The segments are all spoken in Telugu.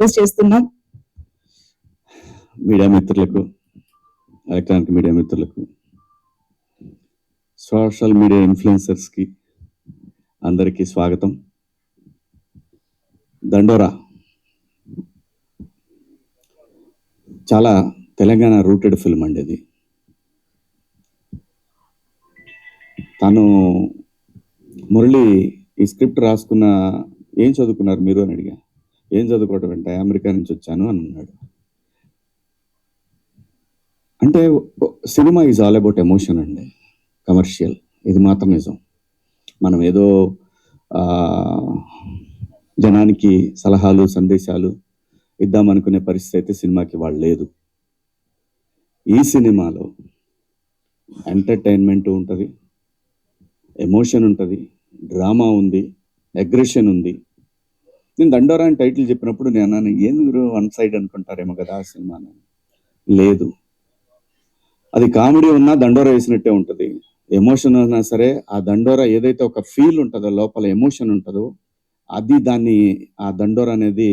రిక్వెస్ట్ చేస్తున్నాం. మీడియా మిత్రులకు, ఎలక్ట్రానిక్ మీడియా మిత్రులకు, సోషల్ మీడియా ఇన్ఫ్లుయెన్సర్స్కి అందరికీ స్వాగతం. దండోరా చాలా తెలంగాణ రూటెడ్ ఫిల్మ్ అండి. ఇది తను మురళి ఈ స్క్రిప్ట్ రాసుకున్న ఏం చదువుకున్నారు మీరు అని అడిగా. ఏం చదువుకోవటం అంటే అమెరికా నుంచి వచ్చాను అని అన్నాడు. అంటే cinema is all about emotion అండి, కమర్షియల్. ఇది మాత్రం నిజం. మనం ఏదో జనానికి సలహాలు సందేశాలు ఇద్దామనుకునే పరిస్థితి అయితే సినిమాకి వాళ్ళు లేదు. ఈ సినిమాలో ఎంటర్టైన్మెంట్ ఉంటుంది, ఎమోషన్ ఉంటుంది, డ్రామా ఉంది, అగ్రెషన్ ఉంది. నేను దండోరా అని టైటిల్ చెప్పినప్పుడు నేను అన్నాను, ఏంది వన్ సైడ్ అనుకుంటారేమో కదా ఆ సినిమా. లేదు, అది కామెడీ ఉన్నా దండోరా వేసినట్టే ఉంటుంది. ఎమోషన్ ఉన్నా సరే ఆ దండోరా ఏదైతే ఒక ఫీల్ ఉంటుందో, లోపల ఎమోషన్ ఉంటుందో, అది దాన్ని ఆ దండోరా అనేది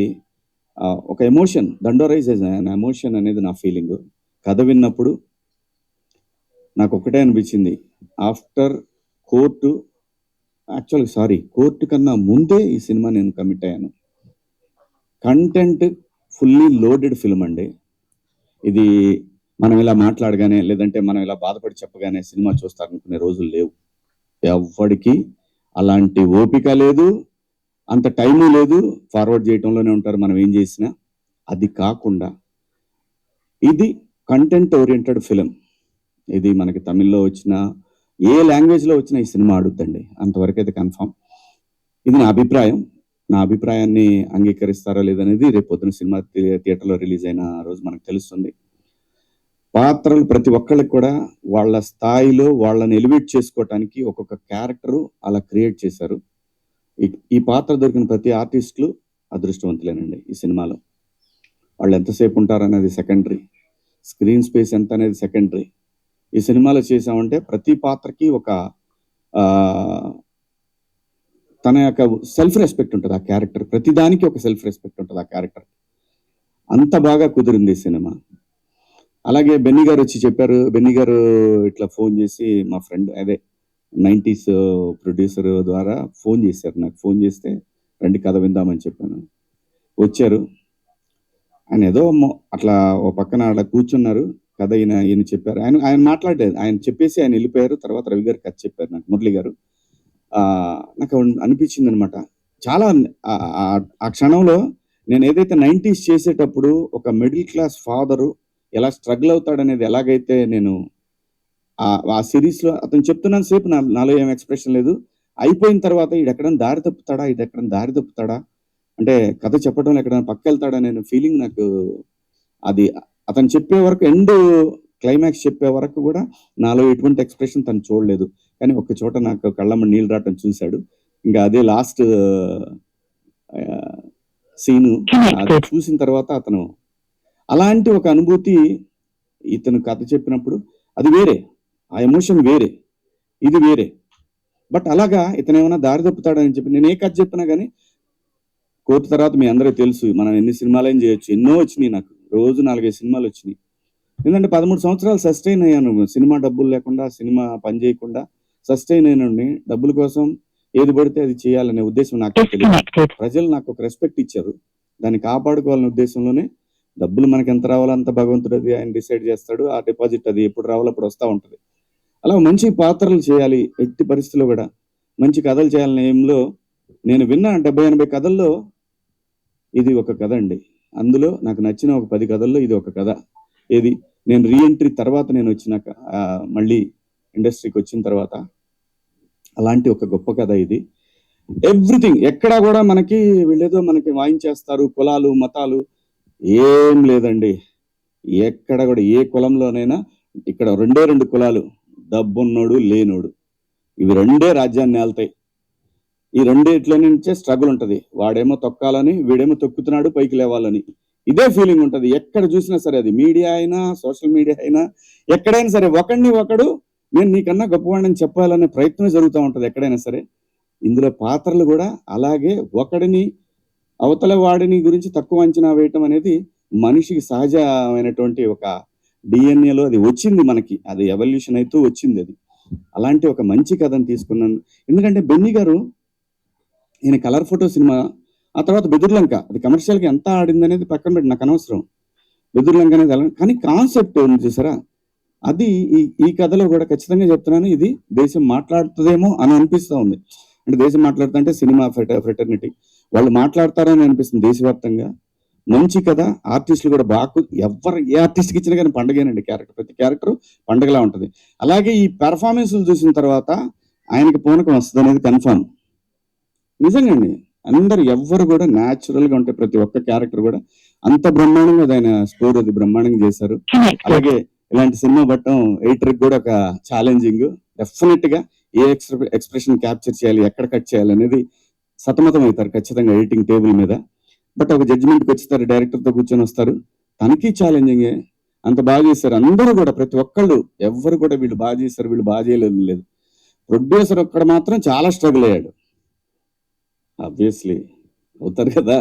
ఒక ఎమోషన్. దండోరా ఇస్ అన్ ఎమోషన్ అనేది నా ఫీలింగ్. కథ విన్నప్పుడు నాకు ఒకటే అనిపించింది, ఆఫ్టర్ కోర్టు కన్నా ముందే ఈ సినిమా నేను కమిట్ అయ్యాను. కంటెంట్ ఫుల్లీ లోడెడ్ ఫిల్మ్ అండి. ఇది మనం ఇలా మాట్లాడగానే, లేదంటే మనం ఇలా బాధపడి చెప్పగానే సినిమా చూస్తారనుకునే రోజులు లేవు. ఎవ్వడికి అలాంటి ఓపిక లేదు, అంత టైము లేదు. ఫార్వర్డ్ చేయటంలోనే ఉంటారు మనం ఏం చేసినా. అది కాకుండా ఇది కంటెంట్ ఓరియంటెడ్ ఫిలిం. ఇది మనకి తమిళ్లో వచ్చినా, ఏ లాంగ్వేజ్లో వచ్చినా ఈ సినిమా ఆడుద్దండి, అంతవరకు అయితే కన్ఫామ్. ఇది నా అభిప్రాయం. నా అభిప్రాయాన్ని అంగీకరిస్తారా లేదనేది రేపు పొద్దున సినిమా థియేటర్లో రిలీజ్ అయిన రోజు మనకు తెలుస్తుంది. పాత్రలు ప్రతి ఒక్కళ్ళకి కూడా వాళ్ళ స్థాయిలో వాళ్ళని ఎలివేట్ చేసుకోవటానికి ఒక్కొక్క క్యారెక్టరు అలా క్రియేట్ చేశారు. ఈ పాత్ర దొరికిన ప్రతి ఆర్టిస్టులు అదృష్టవంతులేనండి. ఈ సినిమాలో వాళ్ళు ఎంతసేపు ఉంటారనేది సెకండరీ, స్క్రీన్ స్పేస్ ఎంత అనేది సెకండరీ. ఈ సినిమాలో చేసామంటే ప్రతి పాత్రకి ఒక తన యొక్క సెల్ఫ్ రెస్పెక్ట్ ఉంటుంది ఆ క్యారెక్టర్. ప్రతిదానికి ఒక సెల్ఫ్ రెస్పెక్ట్ ఉంటుంది ఆ క్యారెక్టర్. అంత బాగా కుదిరింది ఈ సినిమా. అలాగే బెన్నీ గారు వచ్చి చెప్పారు. బెన్నీ గారు ఇట్లా ఫోన్ చేసి, మా ఫ్రెండ్ అదే 90s ప్రొడ్యూసర్ ద్వారా ఫోన్ చేశారు నాకు. ఫోన్ చేస్తే రండి కథ విందామని చెప్పాను. వచ్చారు. ఆయన ఏదో అట్లా ఓ పక్కన అలా కూర్చున్నారు. కథ ఈయన చెప్పారు. ఆయన మాట్లాడలేదు. ఆయన చెప్పేసి ఆయన వెళ్ళిపోయారు. తర్వాత రవి గారు కథ చెప్పారు నాకు, మురళి గారు. నాకు అనిపించింది అనమాట చాలా. ఆ క్షణంలో నేను ఏదైతే 90s చేసేటప్పుడు ఒక మిడిల్ క్లాస్ ఫాదరు ఎలా స్ట్రగుల్ అవుతాడనేది ఎలాగైతే నేను ఆ సిరీస్లో అతను చెప్తున్నాను సేపు నాలో ఏం ఎక్స్ప్రెషన్ లేదు. అయిపోయిన తర్వాత ఇది ఎక్కడైనా దారి తప్పుతాడా అంటే కథ చెప్పడంలో ఎక్కడైనా పక్క వెళ్తాడా అనే ఫీలింగ్ నాకు. అది అతను చెప్పే వరకు, ఎండ్ క్లైమాక్స్ చెప్పే వరకు కూడా నాలో ఎటువంటి ఎక్స్ప్రెషన్ తను చూడలేదు. కానీ ఒక్క చోట నాకు కళ్ళమ్మ నీళ్ళు రావటం చూశాడు. ఇంకా అదే లాస్ట్ సీను. అది చూసిన తర్వాత అతను అలాంటి ఒక అనుభూతి ఇతను కథ చెప్పినప్పుడు అది వేరే, ఆ ఎమోషన్ వేరే, ఇది వేరే. బట్ అలాగా ఇతను ఏమైనా దారి తప్పుతాడని చెప్పి నేను ఏ కథ చెప్పినా కానీ, కోర్టు తర్వాత మీ అందరికీ తెలుసు మనం ఎన్ని సినిమాలు ఏం చేయొచ్చు. ఎన్నో వచ్చినాయి నాకు, రోజు 4-5 సినిమాలు వచ్చినాయి. ఎందుకంటే 13 సంవత్సరాలు సస్టైన్ అయ్యాను. సినిమా డబ్బులు లేకుండా, సినిమా పని చేయకుండా సస్టైన్ అయినండి. డబ్బుల కోసం ఏది పడితే అది చేయాలనే ఉద్దేశం నాకు తెలియదు. ప్రజలు నాకు ఒక రెస్పెక్ట్ ఇచ్చారు, దాన్ని కాపాడుకోవాలనే ఉద్దేశంలోనే డబ్బులు మనకి ఎంత రావాలో అంత భగవంతుడు అది ఆయన డిసైడ్ చేస్తాడు. ఆ డిపాజిట్ అది ఎప్పుడు రావాలో అప్పుడు వస్తూ ఉంటుంది. అలా మంచి పాత్రలు చేయాలి, ఎట్టి పరిస్థితుల్లో కూడా మంచి కథలు చేయాలనే ఏంలో నేను విన్న 70-80 కథల్లో ఇది ఒక కథ అండి. అందులో నాకు నచ్చిన ఒక 10 కథల్లో ఇది ఒక కథ. ఏది నేను రీఎంట్రీ తర్వాత నేను వచ్చినాక, మళ్ళీ ఇండస్ట్రీకి వచ్చిన తర్వాత అలాంటి ఒక గొప్ప కథ ఇది. ఎవ్రీథింగ్ ఎక్కడా కూడా మనకి వీళ్ళేదో మనకి వాయించేస్తారు, కులాలు మతాలు ఏం లేదండి. ఎక్కడ కూడా ఏ కులంలోనైనా ఇక్కడ 2 కులాలు, డబ్బున్నోడు లేనోడు, ఇవి 2 రాజ్యాన్ని ఏళ్తాయి. ఈ రెండిట్లో నుంచే స్ట్రగుల్ ఉంటుంది. వాడేమో తొక్కాలని, వీడేమో తొక్కుతున్నాడు పైకి లేవాలని. ఇదే ఫీలింగ్ ఉంటుంది ఎక్కడ చూసినా సరే. అది మీడియా అయినా, సోషల్ మీడియా అయినా, ఎక్కడైనా సరే ఒకడిని ఒకడు నేను నీకన్నా గొప్పవాడిని చెప్పాలనే ప్రయత్నం జరుగుతూ ఉంటుంది ఎక్కడైనా సరే. ఇందులో పాత్రలు కూడా అలాగే ఒకడిని అవతల వాడిని గురించి తక్కువ అంచనా వేయటం అనేది మనిషికి సహజమైనటువంటి ఒక డిఎన్ఏలో అది వచ్చింది మనకి, అది ఎవల్యూషన్ అవుతూ వచ్చింది అది. అలాంటి ఒక మంచి కథను తీసుకున్నాను. ఎందుకంటే బెన్నీ గారు ఈయన కలర్ ఫోటో సినిమా, ఆ తర్వాత బెదుర్లంక, అది కమర్షియల్గా ఎంత ఆడింది అనేది పక్కన పెట్టి నాకు అనవసరం. బెదుర్లంక అనేది ఎలా, కానీ కాన్సెప్ట్ ఉంది చూసారా, అది ఈ కథలో కూడా ఖచ్చితంగా చెప్తున్నాను, ఇది దేశం మాట్లాడుతుందేమో అని అనిపిస్తూ ఉంది. అంటే దేశం మాట్లాడుతుంటే సినిమా ఫ్రెటర్నిటీ వాళ్ళు మాట్లాడతారని అనిపిస్తుంది దేశవ్యాప్తంగా. మంచి కథ, ఆర్టిస్టులు కూడా బాగా, ఎవరు ఏ ఆర్టిస్ట్కి ఇచ్చినా కానీ పండగేనండి. ప్రతి క్యారెక్టర్ పండగలా ఉంటుంది. అలాగే ఈ పెర్ఫార్మెన్స్లు చూసిన తర్వాత ఆయనకి పూనకం వస్తుంది అనేది కన్ఫర్మ్. నిజంగా అండి, అందరు ఎవ్వరు కూడా న్యాచురల్ గా ఉంటే ప్రతి ఒక్క క్యారెక్టర్ కూడా అంత బ్రహ్మాండంగా ఆయన స్కోర్ అది బ్రహ్మాండంగా చేశారు. అలాగే ఇలాంటి సినిమా పట్టడం ఎడిటర్ కూడా ఒక ఛాలెంజింగ్. డెఫినెట్ గా ఏ ఎక్స్ప్రెషన్ క్యాప్చర్ చేయాలి, ఎక్కడ కట్ చేయాలి అనేది సతమతం అవుతారు ఖచ్చితంగా ఎడిటింగ్ టేబుల్ మీద. బట్ ఒక జడ్జిమెంట్కి వచ్చేస్తారు, డైరెక్టర్ తో కూర్చొని వస్తారు, తనకి ఛాలెంజింగే. అంత బాగా చేశారు అందరూ కూడా, ప్రతి ఒక్కళ్ళు ఎవ్వరు కూడా వీళ్ళు బాగా చేశారు వీళ్ళు బాగా చేయలేదు లేదు. ప్రొడ్యూసర్ ఒక్కడ మాత్రం చాలా స్ట్రగుల్ అయ్యాడు. ఆబ్వియస్లీ అవుతారు కదా,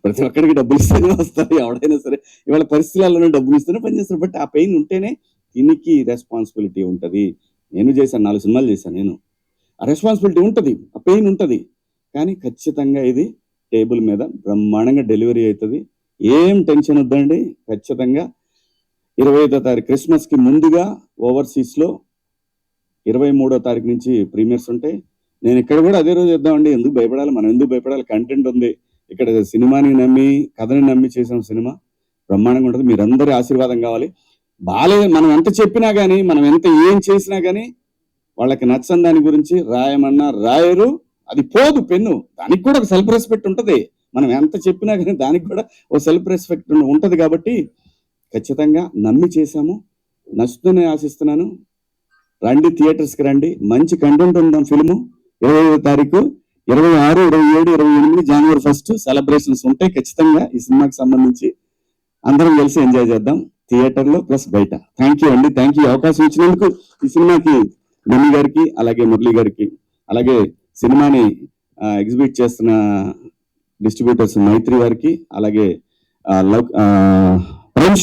ప్రతి ఒక్కడికి డబ్బులు ఇస్తేనే వస్తారు ఎవడైనా సరే. ఇవాళ పరిస్థితుల్లోనే డబ్బులు ఇస్తేనే పనిచేస్తారు. బట్ ఆ పెయిన్ ఉంటేనే దీనికి రెస్పాన్సిబిలిటీ ఉంటుంది. నేను చేశాను, 4 సినిమాలు చేశాను నేను. ఆ రెస్పాన్సిబిలిటీ ఉంటుంది, ఆ పెయిన్ ఉంటుంది. కానీ ఖచ్చితంగా ఇది టేబుల్ మీద బ్రహ్మాండంగా డెలివరీ అవుతుంది. ఏం టెన్షన్ వద్దండి. ఖచ్చితంగా 25వ తారీఖు క్రిస్మస్కి ముందుగా ఓవర్సీస్లో 23వ తారీఖు నుంచి ప్రీమియర్స్ ఉంటాయి. నేను ఇక్కడ కూడా అదే రోజు చేద్దామండి. ఎందుకు భయపడాలి, మనం ఎందుకు భయపడాలి? కంటెంట్ ఉంది ఇక్కడ. సినిమాని నమ్మి, కథని నమ్మి చేసిన సినిమా బ్రహ్మాండంగా ఉంటుంది. మీరందరి ఆశీర్వాదం కావాలి. మనం ఎంత చెప్పినా కానీ, మనం ఎంత ఏం చేసినా కానీ వాళ్ళకి నచ్చని దాని గురించి రాయమన్నా రాయరు, అది పోదు పెన్ను. దానికి కూడా ఒక సెల్ఫ్ రెస్పెక్ట్ ఉంటుంది. మనం ఎంత చెప్పినా కానీ దానికి కూడా ఒక సెల్ఫ్ రెస్పెక్ట్ ఉంటుంది. కాబట్టి ఖచ్చితంగా నమ్మి చేశాము, నచ్చుతుందని ఆశిస్తున్నాను. రండి, థియేటర్స్కి రండి, మంచి కంటెంట్ ఉందాం. ఫిల్ము 25వ తారీఖు, 26, 27, 28 జనవరి 1 సెలబ్రేషన్స్ ఉంటాయి ఖచ్చితంగా. ఈ సినిమాకి సంబంధించి అందరం కలిసి ఎంజాయ్ చేద్దాం, థియేటర్లో ప్లస్ బయట. థ్యాంక్ యూ అండి, థ్యాంక్ యూ అవకాశం ఇచ్చినందుకు. ఈ సినిమాకి బెన్నీ గారికి, అలాగే మురళి గారికి, అలాగే సినిమాని ఎగ్జిబిట్ చేస్తున్న డిస్ట్రిబ్యూటర్స్ మైత్రి వారికి, అలాగే ప్రైమ్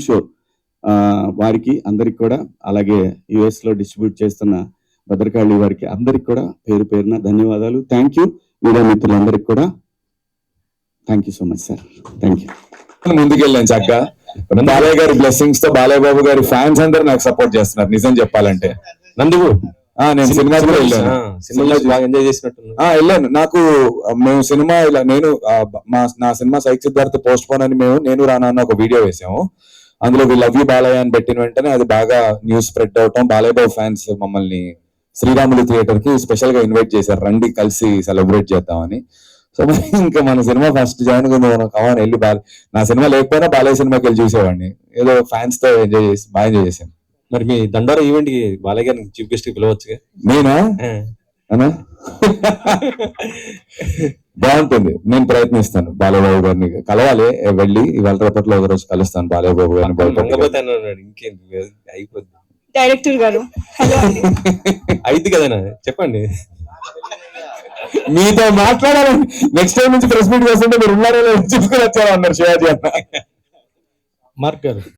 షో వారికి అందరికి కూడా, అలాగే US లో డిస్ట్రిబ్యూట్ చేస్తున్న భద్రకాళి వారికి అందరికి కూడా పేరు పేరున ధన్యవాదాలు. Thank you. మీడియా మిత్రులందరికీ కూడా thank you so much sir. Thank you. ముందుకెళ్ళాను చక్కగా. బాలయ్య గారి బ్లెస్సింగ్స్ తో, బాలయ్య బాబు గారి ఫ్యాన్స్ అందరూ నాకు సపోర్ట్ చేస్తున్నారు నిజం చెప్పాలంటే. నందుకు నేను సినిమా కూడా వెళ్ళాను, బాగా ఎంజాయ్ చేసినట్టు వెళ్ళాను. నాకు మేము సినిమా ఇలా నేను నా cinema psych Siddharth post phone అని నేను రానా అన్న ఒక వీడియో వేసాము. అందులో వి లవ్ యూ బాలయ్య అని పెట్టిన వెంటనే అది బాగా న్యూస్ స్ప్రెడ్ అవటం, బాలయ్య బాబు ఫ్యాన్స్ మమ్మల్ని శ్రీరాములు థియేటర్ కి స్పెషల్ గా ఇన్వైట్ చేశారు, రండి కలిసి సెలబ్రేట్ చేద్దామని. సో ఇంకా మన సినిమా ఫస్ట్ జాయిన్ కమని వెళ్ళి నా సినిమా లేకపోయినా బాలయ్య సినిమాకి వెళ్ళి చూసేవాడిని. ఏదో ఫ్యాన్స్ తో బాగా ఎంజాయ్ చేశాను. మరి మీ దండోరా ఈవెంట్ కి బాలయ్య గారిని చీఫ్ గెస్ట్ కి పిలవచ్చుగా? నేనా అనా బాగుంటుంది, నేను ప్రయత్నిస్తాను. బాలయ్య బాబు గారిని కలవాలి, వెళ్ళి ఇవాళ రేపట్లో ఒక రోజు కలుస్తాను బాలయ్య బాబు గారిని. ఇంకేం అయిపోద్ది. డైరెక్టర్ గారు అయిద్ది కదా, చెప్పండి. మీతో మాట్లాడాలని నెక్స్ట్ టైం నుంచి ప్రెస్ మీట్ చేస్తుంటే మీరు ఉన్నారో చూసుకుని వచ్చారా అన్నారు శివాజీ అన్న. మార్క్ గారు.